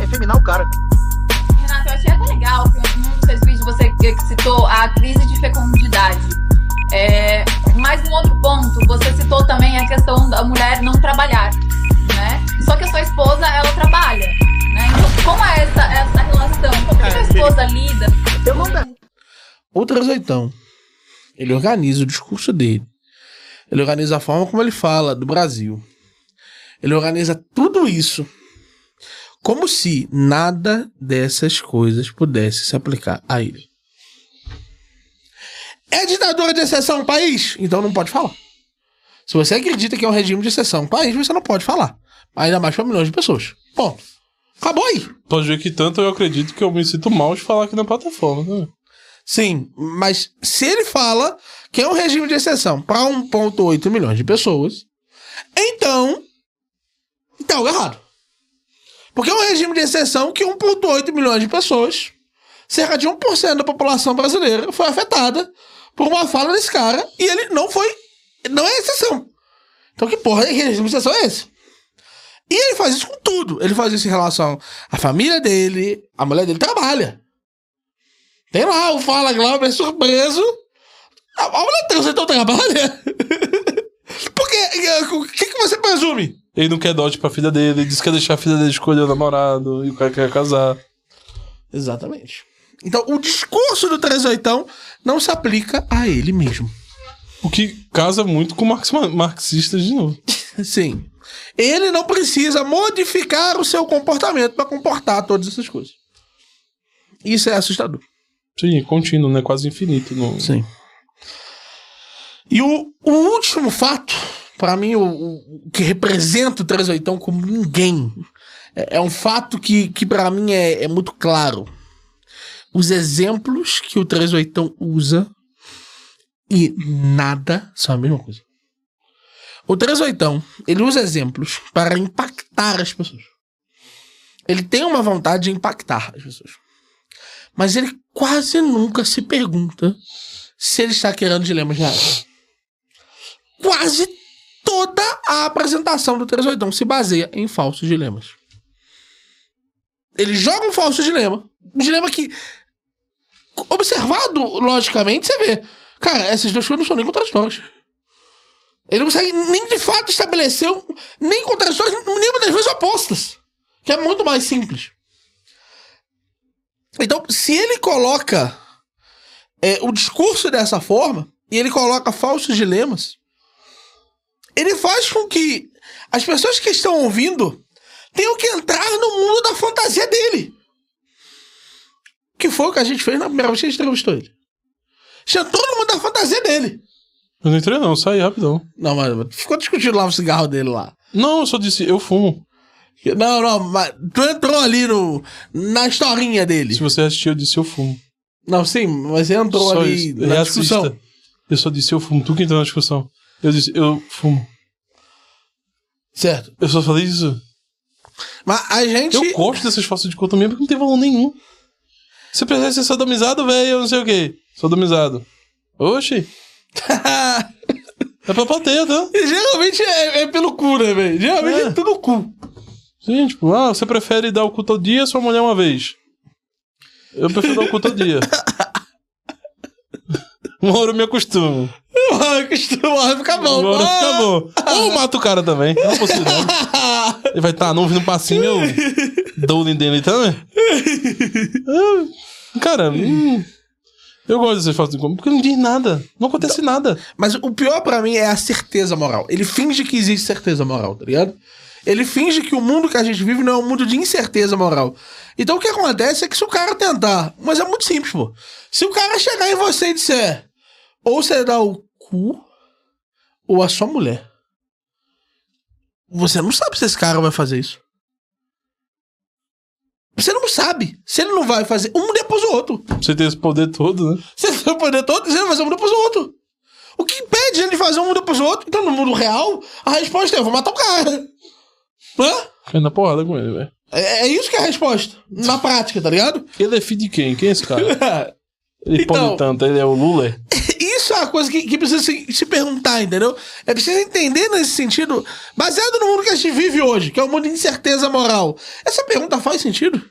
efeminar o cara. Renato, eu achei até legal que num dos seus vídeos você citou a crise de fecundidade. Mas num outro ponto, você citou também a questão da mulher não trabalhar, né? Só que a sua esposa, ela trabalha, né? Então, como é essa relação? Como que a sua esposa lida? Eu não... O 38, ele organiza o discurso dele. Ele organiza a forma como ele fala do Brasil. Ele organiza tudo isso como se nada dessas coisas pudesse se aplicar a ele. É ditadura de exceção um país? Então não pode falar. Se você acredita que é um regime de exceção um país, você não pode falar. Ainda mais para milhões de pessoas. Ponto. Acabou aí. Pode ver que tanto eu acredito que eu me sinto mal de falar aqui na plataforma, né? Sim, mas se ele fala que é um regime de exceção para 1,8 milhões de pessoas, então tá errado. Porque é um regime de exceção que 1,8 milhões de pessoas, cerca de 1% da população brasileira, foi afetada por uma fala desse cara e ele não é exceção. Então que porra de regime de exceção é esse? E ele faz isso com tudo. Ele faz isso em relação à família dele, a mulher dele trabalha. Tem lá o Fala Glauber surpreso. A mulher transa, então trabalha. Porque o que você presume? Ele não quer dote pra filha dele, ele diz que quer deixar a filha dele escolher o namorado e o cara quer casar. Exatamente. Então o discurso do 38 não se aplica a ele mesmo. O que casa muito com marxistas de novo. Sim. Ele não precisa modificar o seu comportamento para comportar todas essas coisas. Isso é assustador. Sim, é contínuo, né? Quase infinito. Sim. E o último fato, para mim, o que representa o 38 como ninguém, é um fato que para mim é muito claro. Os exemplos que o 38 usa e nada são a mesma coisa. O 38, ele usa exemplos para impactar as pessoas. Ele tem uma vontade de impactar as pessoas. Mas ele quase nunca se pergunta se ele está criando dilemas reais. Quase toda a apresentação do 38 se baseia em falsos dilemas. Ele joga um falso dilema. Um dilema que, observado logicamente, você vê. Cara, essas duas coisas não são nem contraditórias. Ele não consegue nem de fato estabelecer nem contraditórias, nem muitas vezes opostas. Que é muito mais simples. Então, se ele coloca o discurso dessa forma, e ele coloca falsos dilemas, ele faz com que as pessoas que estão ouvindo tenham que entrar no mundo da fantasia dele. Que foi o que a gente fez na primeira vez que a gente entrevistou ele. Já todo mundo da fantasia dele. Eu não entrei não, saí rapidão. Não, mas ficou discutindo lá o cigarro dele lá. Não, eu só disse, eu fumo. Não, mas tu entrou ali na historinha dele. Se você assistiu, eu disse, eu fumo. Não, sim, mas você entrou só ali isso. na discussão. Eu só disse, eu fumo. Tu que entrou na discussão. Eu disse, eu fumo. Certo. Eu só falei isso. Mas a gente... Eu gosto dessas falsas de dicotomia porque não tem valor nenhum. Você precisa ser sodomizado, velho, eu não sei o quê. Sodomizado. Oxi. É pra plateia, tá? Geralmente é pelo cu, né, velho? Geralmente é pelo cu. Sim, tipo, você prefere dar o cu todo dia ou sua mulher uma vez? Eu prefiro dar o cu todo dia. Uma hora eu me acostumo. Uma hora fica bom. Uma hora fica bom. Ou mata o cara também. Não é possível. Ele vai estar novo no passinho, eu dou o dele também. Cara, eu gosto dessas faltas de como, porque não diz nada. Não acontece nada. Mas o pior pra mim é a certeza moral. Ele finge que existe certeza moral, tá ligado? Ele finge que o mundo que a gente vive não é um mundo de incerteza moral. Então o que acontece é que se o cara tentar... Mas é muito simples, pô. Se o cara chegar em você e disser... Ou você dá o cu... Ou a sua mulher. Você não sabe se esse cara vai fazer isso. Você não sabe. Se ele não vai fazer um depois do outro. Você tem esse poder todo, né? Você tem o poder todo, você vai fazer um depois do outro. O que impede ele de fazer um depois do outro? Então, no mundo real, a resposta é: eu vou matar o cara. Hã? Cai na porrada com ele, velho. É isso que é a resposta. Na prática, tá ligado? Ele é filho de quem? Quem é esse cara? Ele Então- pode tanto, ele é o Lula. Isso é uma coisa que precisa se perguntar, entendeu? É preciso entender nesse sentido, baseado no mundo que a gente vive hoje, que é o mundo de incerteza moral. Essa pergunta faz sentido?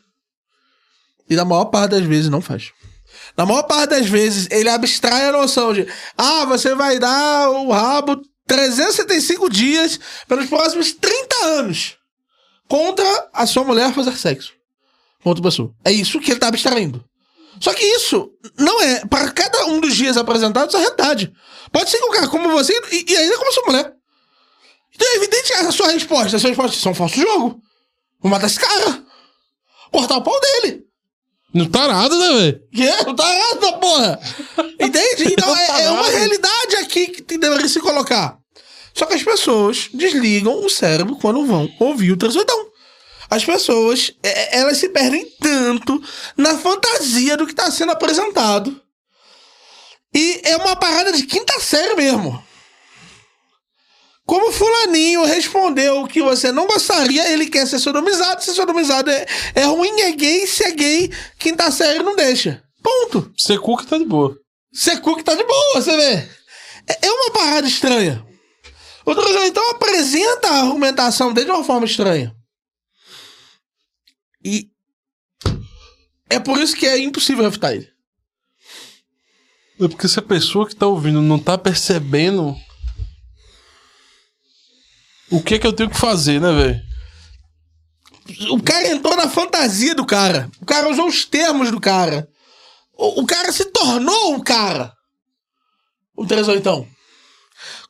E na maior parte das vezes não faz. Na maior parte das vezes, ele abstrai a noção de você vai dar o rabo 365 dias pelos próximos 30 anos contra a sua mulher fazer sexo com outra pessoa. É isso que ele tá abstraindo. Só que isso não é, para cada um dos dias apresentados, a realidade. Pode ser que um cara como você e ainda como sua mulher. Então é evidente que a sua resposta são um falso jogo. Vou matar esse cara. Cortar o pau dele. Não tá nada, né, velho? Que é? Não tá nada, porra. Entende? Então é uma realidade aqui que deveria se colocar. Só que as pessoas desligam o cérebro quando vão ouvir o 38. As pessoas, elas se perdem tanto na fantasia do que está sendo apresentado. E é uma parada de quinta série mesmo. Como fulaninho respondeu que você não gostaria, ele quer ser sodomizado. Ser sodomizado é ruim, é gay. Se é gay, quinta série não deixa. Ponto. Secu que tá de boa. Secu que tá de boa, você vê. É uma parada estranha. O 38 apresenta a argumentação dele de uma forma estranha. E é por isso que é impossível refutar ele. É porque se a pessoa que tá ouvindo não tá percebendo o que é que eu tenho que fazer, né, velho? O cara entrou na fantasia do cara. O cara usou os termos do cara. O cara se tornou um cara. O 38.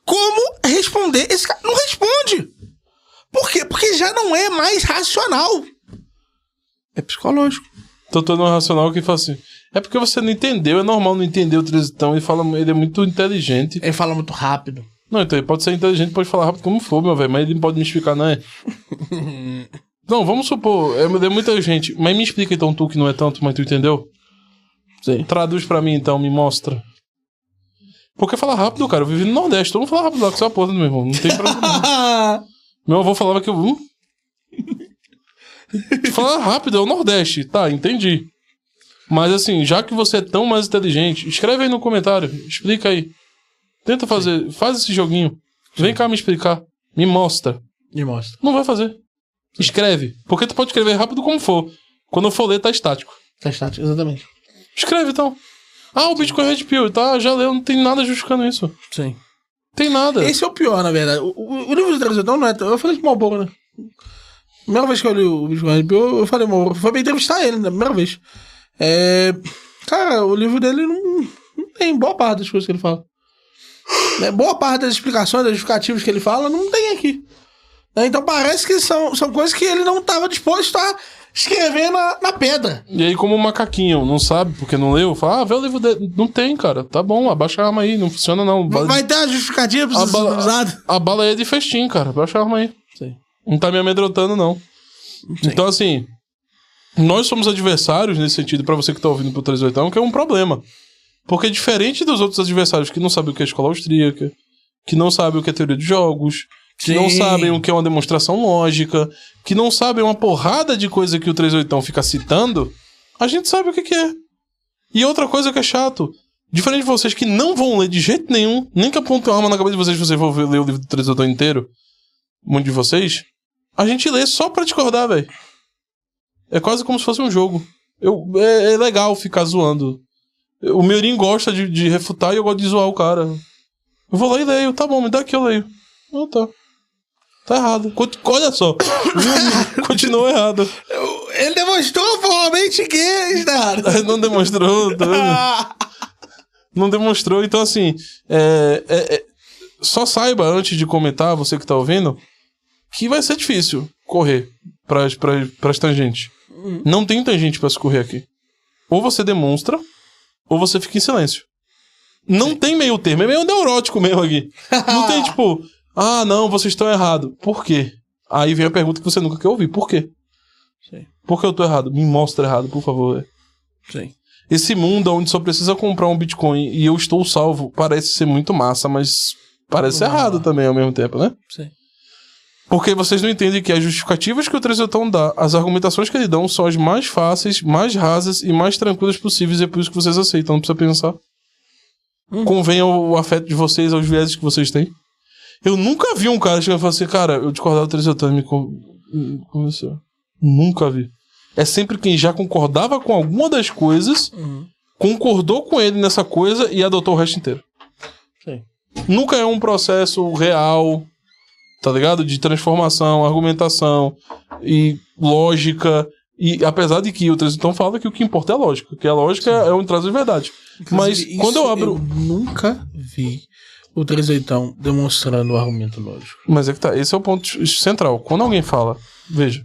Como responder? Esse cara não responde. Por quê? Porque já não é mais racional. É psicológico. Tô todo racional que fala assim. É porque você não entendeu, é normal não entender o Trisitão. Ele é muito inteligente. Ele fala muito rápido. Não, então ele pode ser inteligente, pode falar rápido como for, meu velho, mas ele não pode me explicar, não é? Não, vamos supor, é muita gente. Mas me explica então tu que não é tanto, mas tu entendeu? Sim. Traduz pra mim então, me mostra. Porque falar rápido, cara, eu vivi no Nordeste, todo mundo fala rápido lá com essa porra, meu irmão. Não tem problema. Não. Meu avô falava que eu. Falar rápido é o Nordeste, tá, entendi. Mas assim, já que você é tão mais inteligente, escreve aí no comentário, explica aí. Tenta fazer, faz esse joguinho. Vem cá me explicar, me mostra. Me mostra. Não vai fazer. Escreve, porque tu pode escrever rápido como for. Quando eu for ler, tá estático. Tá estático, exatamente. Escreve então. O Bitcoin Red Pill, tá, já leu, não tem nada justificando isso. Sim. Tem nada. Esse é o pior, na verdade. O livro de transição não é... Eu falei com o Malboro, né? Primeira vez que eu li o Bitcoin Red Pill, eu falei, Malboro, foi pra entrevistar ele, na primeira vez. Cara, o livro dele não tem boa parte das coisas que ele fala. Boa parte das explicações, das justificativas que ele fala, não tem aqui. Então parece que são coisas que ele não estava disposto a escrever na pedra. E aí, como o macaquinho não sabe porque não leu, fala, vê o livro dele. Não tem, cara. Tá bom, abaixa a arma aí, não funciona não. Vai ter a justificativa pra ser usado. A bala aí é de festim, cara. Abaixa a arma aí. Sim. Não tá me amedrontando, não. Sim. Então, assim, nós somos adversários nesse sentido, pra você que tá ouvindo pro 38, que é um problema. Porque diferente dos outros adversários que não sabem o que é escola austríaca, que não sabem o que é teoria de jogos, que não sabem o que é uma demonstração lógica, que não sabem uma porrada de coisa que o 38 fica citando, a gente sabe o que é. E outra coisa que é chato, diferente de vocês que não vão ler de jeito nenhum, nem que apontem uma arma na cabeça de vocês se vocês vão ler o livro do 38 inteiro, muito de vocês, a gente lê só pra discordar, velho. É quase como se fosse um jogo. É legal ficar zoando. O Meurinho gosta de refutar e eu gosto de zoar o cara. Eu vou lá e leio. Tá bom, me dá aqui, eu leio. Tá. Tá errado. Olha só. Continua errado. Ele demonstrou formalmente que está errado. Não demonstrou. Não demonstrou. Então, assim, só saiba, antes de comentar, você que tá ouvindo, que vai ser difícil correr pras tangentes. Não tem tangente pra se correr aqui. Ou você demonstra, ou você fica em silêncio. Não tem meio termo, é meio neurótico mesmo aqui. Não tem tipo, não, vocês estão errados. Por quê? Aí vem a pergunta que você nunca quer ouvir. Por quê? Sim. Por que eu tô errado? Me mostra errado, por favor. Sim. Esse mundo onde só precisa comprar um Bitcoin e eu estou salvo parece ser muito massa, mas parece errado também ao mesmo tempo, né? Sim. Porque vocês não entendem que as justificativas que o 3/8 dá, as argumentações que ele dão são as mais fáceis, mais rasas e mais tranquilas possíveis, e é por isso que vocês aceitam, não precisa pensar. Convenha o afeto de vocês, aos vieses que vocês têm. Eu nunca vi um cara chegando e falar assim, cara, eu discordava do 3/8 e me convenceu. Nunca vi. É sempre quem já concordava com alguma das coisas, concordou com ele nessa coisa e adotou o resto inteiro. Sim. Nunca é um processo real, tá ligado? De transformação, argumentação e lógica. E apesar de que o 3/8 fala que o que importa é a lógica, que a lógica é um traço de verdade. Mas quando eu abro... Eu nunca vi o 3/8 demonstrando o argumento lógico. Mas é que tá, esse é o ponto central. Quando alguém fala, veja,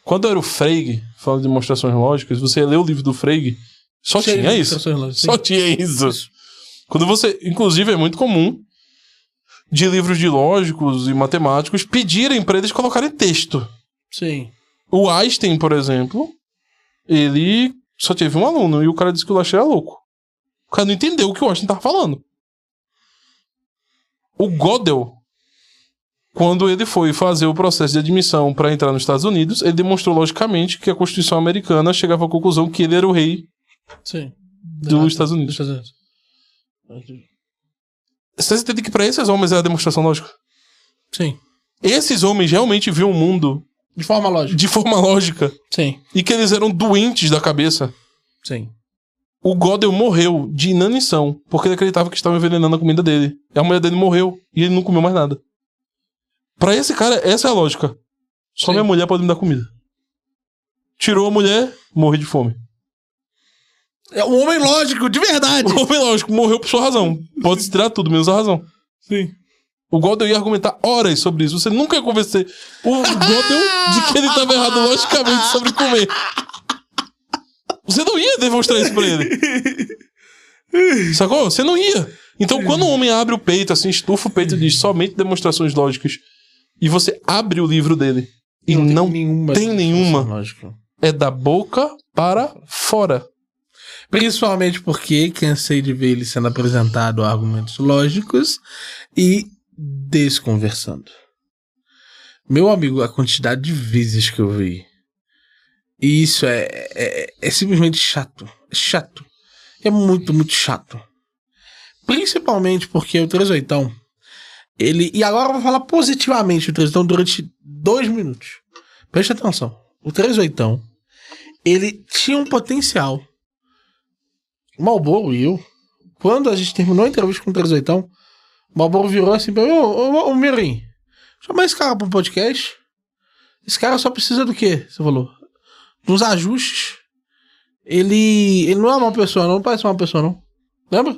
quando era o Frege falando de demonstrações lógicas, você lê o livro do Frege, só tinha isso. Só tinha isso. Quando você, inclusive é muito comum de livros de lógicos e matemáticos pedirem pra eles colocarem texto. Sim. O Einstein, por exemplo, ele só teve um aluno e o cara disse que o Einstein era louco. O cara não entendeu o que o Einstein tava falando. O Gödel, quando ele foi fazer o processo de admissão para entrar nos Estados Unidos, ele demonstrou logicamente que a Constituição americana chegava à conclusão que ele era o rei dos Estados Unidos. Vocês entendem que para esses homens é a demonstração lógica? Sim. Esses homens realmente viam o mundo de forma lógica. De forma lógica. Sim. E que eles eram doentes da cabeça. Sim. O Gödel morreu de inanição porque ele acreditava que estavam envenenando a comida dele. E a mulher dele morreu e ele não comeu mais nada. Pra esse cara, essa é a lógica. Só minha mulher pode me dar comida. Tirou a mulher, morri de fome. É um homem lógico, de verdade. O homem lógico, morreu por sua razão. Pode-se tirar tudo, menos a razão. Sim. O Gödel ia argumentar horas sobre isso. Você nunca ia convencer o Gödel de que ele estava errado logicamente sobre comer. Você não ia demonstrar isso pra ele. Sacou? Você não ia. Então, quando o homem abre o peito, assim, estufa o peito e diz somente demonstrações lógicas, e você abre o livro dele e não tem nenhuma, lógica. É da boca para fora. Principalmente porque cansei de ver ele sendo apresentado a argumentos lógicos e desconversando. Meu amigo, a quantidade de vezes que eu vi. E isso é simplesmente chato. É chato. É muito, muito chato. Principalmente porque o 3/8, ele... E agora eu vou falar positivamente o 3/8 durante 2 minutos. Preste atenção. O 3/8, ele tinha um potencial. O Marlboro e eu, quando a gente terminou a entrevista com o 3/8, o Marlboro virou assim pra mim, ô Mirim, chama esse cara pra um podcast. Esse cara só precisa do quê? Você falou. De uns ajustes. Ele não é uma pessoa, não parece uma pessoa, não. Lembra?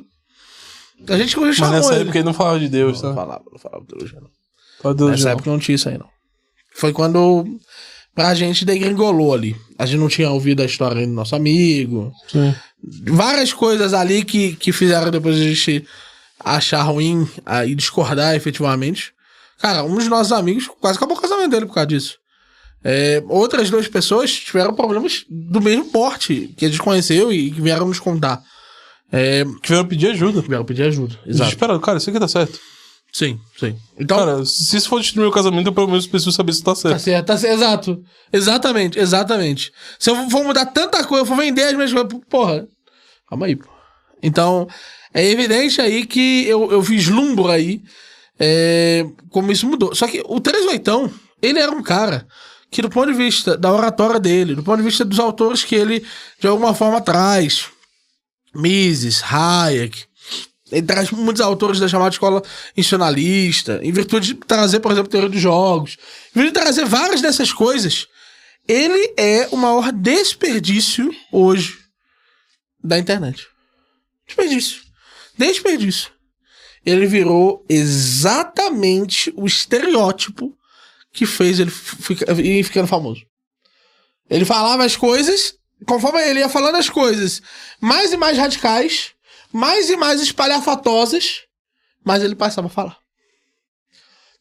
A gente chamou Mas nessa ele. época ele não falava de Deus, tá? Não falava de Deus, não. Nessa época não tinha isso aí, não. Foi quando pra gente degringolou ali. A gente não tinha ouvido a história do nosso amigo. Sim. Várias coisas ali que fizeram depois a gente achar ruim e discordar efetivamente. Cara, um dos nossos amigos quase acabou o casamento dele por causa disso. Outras 2 pessoas tiveram problemas do mesmo porte que a gente conheceu e que vieram nos contar. Que vieram pedir ajuda. Exato. Desesperado. Cara, isso aqui tá certo. Sim. Então, cara, se isso for destruir o casamento, eu pelo menos preciso saber se tá certo. Tá certo, exato. Exatamente. Se eu for mudar tanta coisa, eu for vender as minhas coisas, porra, calma aí, pô. Então, é evidente aí que eu vislumbro aí como isso mudou. Só que o 3/8, ele era um cara que, do ponto de vista da oratória dele, do ponto de vista dos autores que ele, de alguma forma, traz, Mises, Hayek, ele traz muitos autores da chamada escola institucionalista, em virtude de trazer, por exemplo, teoria dos jogos, em virtude de trazer várias dessas coisas, ele é o maior desperdício hoje da internet. Desperdício. Ele virou exatamente o estereótipo que fez ele ir ficando famoso. Ele falava as coisas, conforme ele ia falando as coisas mais e mais radicais, mais e mais espalhafatosas, mas ele passava a falar.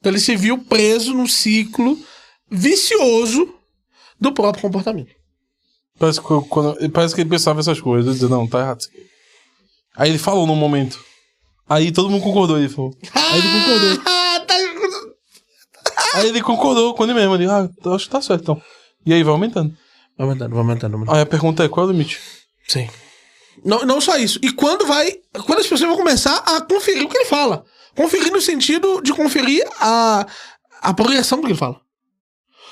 Então ele se viu preso num ciclo vicioso do próprio comportamento. Parece que ele pensava essas coisas, dizia, não, tá errado isso aqui. Aí ele falou num momento. Aí todo mundo concordou, ele falou. Aí ele concordou. Aí ele concordou com ele mesmo. Ele, acho que tá certo, então. E aí vai aumentando. Vai aumentando. Aí a pergunta é, qual é o limite? Sim. Não só isso. E quando as pessoas vão começar a conferir o que ele fala. Conferir no sentido de conferir a progressão do que ele fala.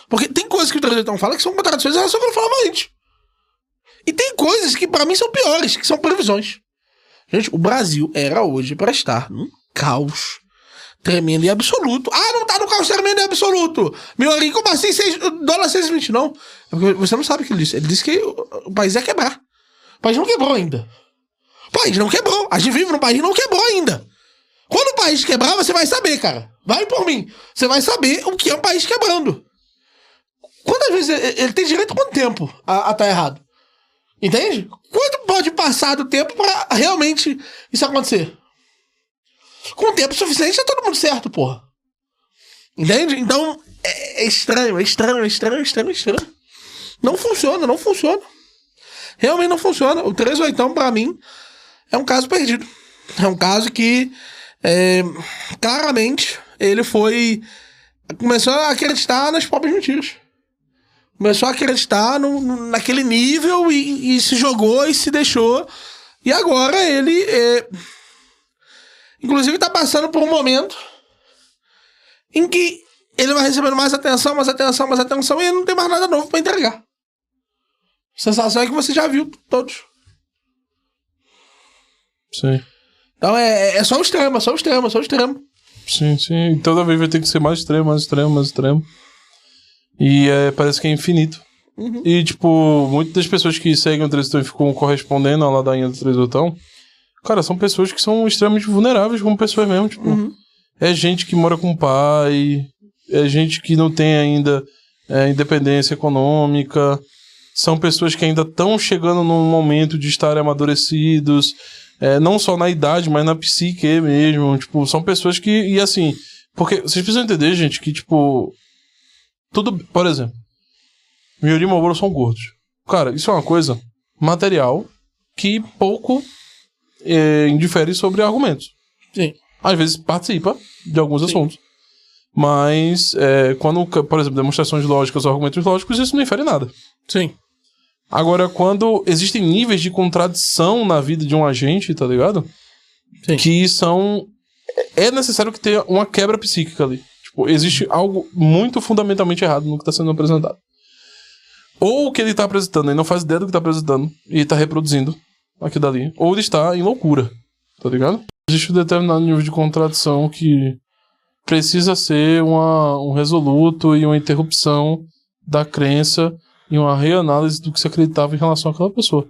Porque tem coisas que o 381 fala que são contradições em relação ao que ele falava antes. E tem coisas que pra mim são piores, que são previsões. Gente, o Brasil era hoje pra estar num caos tremendo e absoluto. Não tá no caos tremendo e absoluto. Meu amigo, como assim? Dólar 6,20? Não. É porque você não sabe o que ele disse. Ele disse que o país ia quebrar. O país não quebrou ainda. O país não quebrou. A gente vive num país que não quebrou ainda. Quando o país quebrar, você vai saber, cara. Vai por mim. Você vai saber o que é um país quebrando. Quantas vezes ele tem direito a quanto tempo a tá errado? Entende? Quanto pode passar do tempo pra realmente isso acontecer? Com tempo suficiente é todo mundo certo, porra. Entende? Então, é estranho. Não funciona. Realmente não funciona. O 381, pra mim, é um caso perdido. É um caso que, claramente, ele começou a acreditar nas próprias mentiras. Começou a acreditar naquele nível e se jogou e se deixou. E agora ele, inclusive, tá passando por um momento em que ele vai recebendo mais atenção e ele não tem mais nada novo pra entregar. A sensação é que você já viu todos. Sim. Então é só o extremo. Sim. Toda vez vai ter que ser mais extremo. E parece que é infinito. Uhum. E, tipo, muitas das pessoas que seguem o 381 e ficam correspondendo à ladainha do 381, cara, são pessoas que são extremamente vulneráveis como pessoas mesmo, tipo. É gente que mora com o pai, é gente que não tem ainda independência econômica, são pessoas que ainda estão chegando num momento de estarem amadurecidos, não só na idade, mas na psique mesmo, tipo, são pessoas que, e assim, porque vocês precisam entender, gente, que, tipo, tudo, por exemplo, Miori e Malboro são gordos. Cara, isso é uma coisa material que pouco indifere sobre argumentos. Sim. Às vezes participa de alguns assuntos. Mas, quando, por exemplo, demonstrações lógicas ou argumentos lógicos, isso não infere nada. Sim. Agora, quando existem níveis de contradição na vida de um agente, tá ligado? Sim. Que são... É necessário que tenha uma quebra psíquica ali. Tipo, existe algo muito fundamentalmente errado no que está sendo apresentado. Ou o que ele está apresentando, ele não faz ideia do que está apresentando e está reproduzindo aquilo dali. Ou ele está em loucura, tá ligado? Existe um determinado nível de contradição que precisa ser um resoluto e uma interrupção da crença e uma reanálise do que se acreditava em relação àquela pessoa.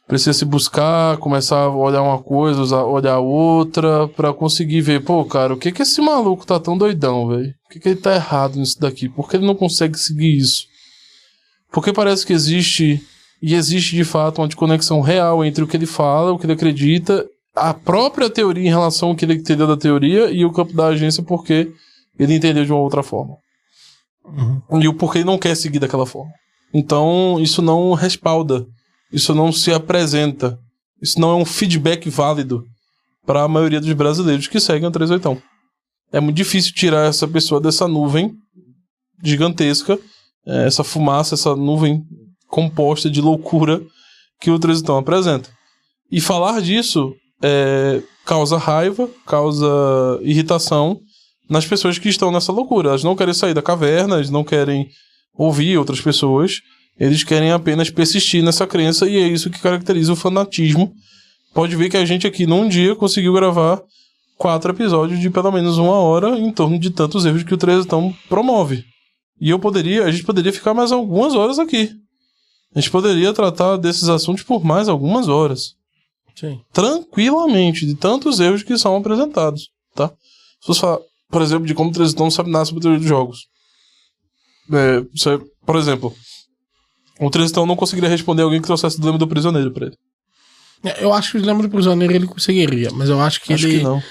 Precisa se buscar, começar a olhar uma coisa, olhar outra, pra conseguir ver, pô, cara, o que que esse maluco tá tão doidão, velho? O que que ele tá errado nisso daqui? Por que ele não consegue seguir isso? Porque parece que existe, e existe de fato, uma desconexão real entre o que ele fala, o que ele acredita, a própria teoria em relação ao que ele entendeu da teoria e o campo da agência porque ele entendeu de uma outra forma. E o porquê ele não quer seguir daquela forma. Então, isso não respalda. Isso não se apresenta. Isso não é um feedback válido para a maioria dos brasileiros que seguem o 381. É muito difícil tirar essa pessoa dessa nuvem gigantesca, essa fumaça, essa nuvem composta de loucura que o 381 apresenta. E falar disso causa raiva, causa irritação nas pessoas que estão nessa loucura. Elas não querem sair da caverna, eles não querem ouvir outras pessoas. Eles querem apenas persistir nessa crença e é isso que caracteriza o fanatismo. Pode ver que a gente aqui num dia conseguiu gravar 4 episódios de pelo menos 1 hora em torno de tantos erros que o 381 promove. E a gente poderia ficar mais algumas horas aqui. A gente poderia tratar desses assuntos por mais algumas horas. Sim. Tranquilamente, De tantos erros que são apresentados, tá? Se você falar, por exemplo, de como o 381 não sabe nada sobre a teoria dos jogos. Por exemplo... O 381 não conseguiria responder alguém que trouxesse o dilema do prisioneiro pra ele. Eu acho que o dilema do prisioneiro ele conseguiria, mas eu acho que acho ele... que não.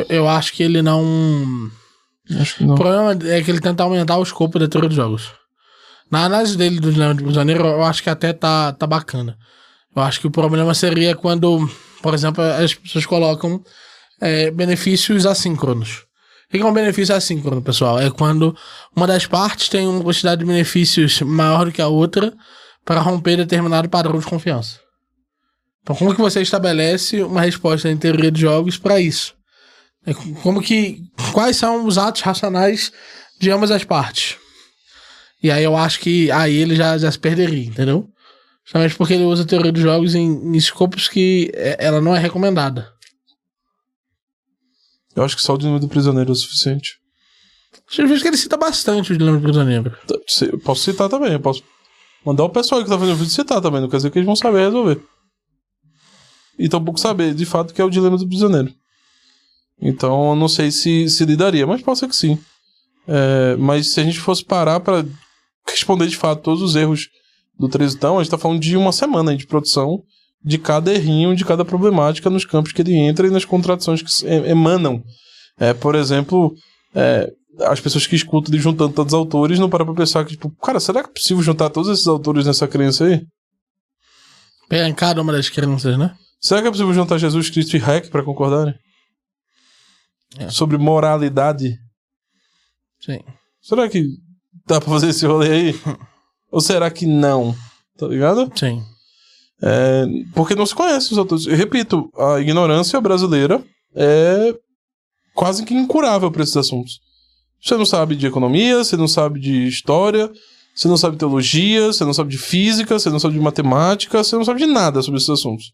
Eu acho que ele não... Acho que não. O problema é que ele tenta aumentar o escopo da teoria dos jogos. Na análise dele do dilema do prisioneiro, eu acho que até tá bacana. Eu acho que o problema seria quando, por exemplo, as pessoas colocam benefícios assíncronos. O que é um benefício assíncrono, pessoal? É quando uma das partes tem uma quantidade de benefícios maior do que a outra para romper determinado padrão de confiança. Então, como que você estabelece uma resposta em teoria de jogos para isso? Quais são os atos racionais de ambas as partes? E aí eu acho que aí ele já se perderia, entendeu? Justamente porque ele usa a teoria de jogos em escopos que ela não é recomendada. Eu acho que só o dilema do prisioneiro é o suficiente. Eu vejo que ele cita bastante o dilema do prisioneiro. Eu posso citar também, eu posso mandar o pessoal que tá fazendo o vídeo citar também, não quer dizer que eles vão saber resolver. E tampouco saber, de fato, que é o dilema do prisioneiro. Então, eu não sei se lidaria, mas pode ser que sim. Mas se a gente fosse parar pra responder, de fato, todos os erros do Trezitão, a gente tá falando de uma semana de produção de cada errinho, de cada problemática nos campos que ele entra e nas contradições que emanam. Por exemplo, as pessoas que escutam ele juntando tantos autores não param pra pensar que, tipo, cara, será que é possível juntar todos esses autores nessa crença aí? Pegar em cada uma das crenças, né? Será que é possível juntar Jesus Cristo e Hack pra concordarem? Sobre moralidade? Sim. Será que dá pra fazer esse rolê aí? Ou será que não? Tá ligado? Sim. Porque não se conhece os autores. Eu repito, a ignorância brasileira é quase que incurável para esses assuntos. Você não sabe de economia, você não sabe de história, você não sabe de teologia, você não sabe de física, você não sabe de matemática, você não sabe de nada sobre esses assuntos.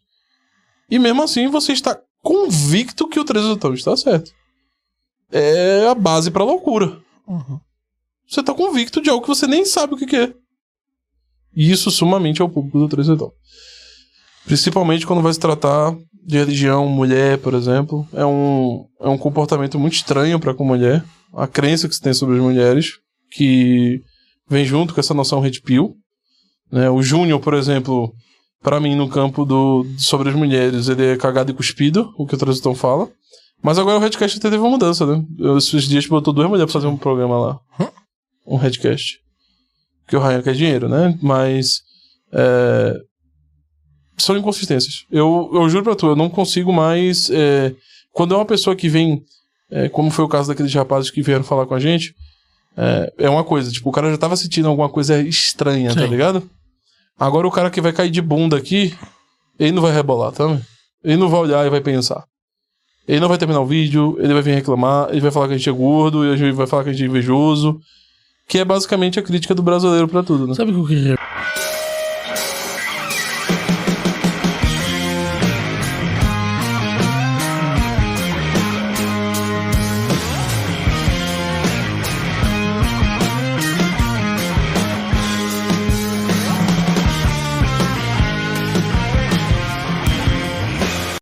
E mesmo assim você está convicto que o Trezitão está certo. É a base pra loucura. Uhum. Você tá convicto de algo que você nem sabe o que é. E isso sumamente é o público do Trezitão. Principalmente quando vai se tratar de religião, mulher, por exemplo. É um comportamento muito estranho para com mulher. A crença que se tem sobre as mulheres, que vem junto com essa noção red pill. Né? O Júnior, por exemplo, para mim, no campo sobre as mulheres, ele é cagado e cuspido, o que o Trezitão fala. Mas agora o Redcast teve uma mudança, né? Esses dias botou 2 mulheres pra fazer um programa lá. Um Redcast. Porque o Ryan quer dinheiro, né? Mas são inconsistências. Eu juro pra tu, eu não consigo mais... quando é uma pessoa que vem... como foi o caso daqueles rapazes que vieram falar com a gente, é uma coisa, tipo, o cara já tava sentindo alguma coisa estranha, tá ligado? Agora o cara que vai cair de bunda aqui, ele não vai rebolar, tá? Ele não vai olhar e vai pensar. Ele não vai terminar o vídeo, ele vai vir reclamar, ele vai falar que a gente é gordo, e a gente vai falar que a gente é invejoso, que é basicamente a crítica do brasileiro pra tudo, né? Sabe o que eu queria?